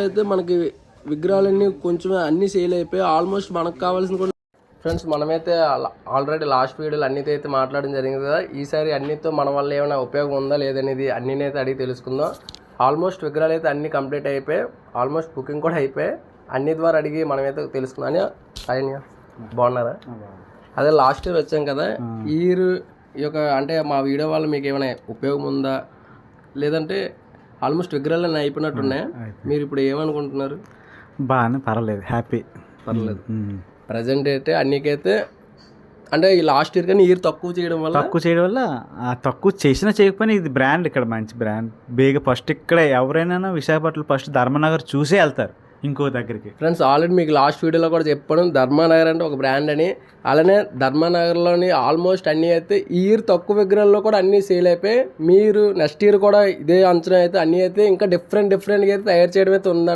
అయితే మనకి విగ్రహాలన్నీ కొంచెం అన్ని సేల్ అయిపోయి ఆల్మోస్ట్ మనకు కావాల్సిన కూడా ఫ్రెండ్స్ మనమైతే ఆల్రెడీ లాస్ట్ వీడియోలో అన్నితో అయితే మాట్లాడడం జరిగింది కదా. ఈసారి అన్నితో మన వల్ల ఏమైనా ఉపయోగం ఉందా లేదనేది అన్నినైతే అడిగి తెలుసుకుందాం. ఆల్మోస్ట్ విగ్రహాలు అయితే అన్ని కంప్లీట్ అయిపోయి ఆల్మోస్ట్ బుకింగ్ కూడా అయిపోయి అన్ని ద్వారా అడిగి మనమైతే తెలుసుకున్నాను. అయ్యా బాగున్నారా? అదే లాస్ట్ ఇయర్ వచ్చాం కదా, ఈ ఇయర్ ఈ యొక్క అంటే మా వీడియో వల్ల మీకు ఏమైనా ఉపయోగం ఉందా లేదంటే ఆల్మోస్ట్ విగ్రహాలు అయిపోయినట్టున్నాయి, మీరు ఇప్పుడు ఏమనుకుంటున్నారు? బాగానే పర్వాలేదు, హ్యాపీ పర్లేదు. ప్రజెంట్ అయితే అన్నికైతే అంటే ఈ లాస్ట్ ఇయర్ కానీ ఇయర్ తక్కువ చేయడం వల్ల తక్కువ చేయకపోయినా ఇది బ్రాండ్, ఇక్కడ మంచి బ్రాండ్. బేగా ఫస్ట్ ఇక్కడ ఎవరైనా విశాఖపట్నం ఫస్ట్ ధర్మనగర్ చూసే వెళ్తారు ఇంకో దగ్గరికి. ఫ్రెండ్స్ ఆల్రెడీ మీకు లాస్ట్ వీడియోలో కూడా చెప్పడం ధర్మనగర్ అంటే ఒక బ్రాండ్ అని. అలానే ధర్మనగర్లోని ఆల్మోస్ట్ అన్నీ అయితే ఈ ఇయర్ తక్కువ విగ్రహాల్లో కూడా అన్నీ సేల్ అయిపోయి మీరు నెక్స్ట్ ఇయర్ కూడా ఇదే అంచనా అయితే అన్నీ అయితే ఇంకా డిఫరెంట్గా అయితే తయారు చేయడం అయితే ఉందా.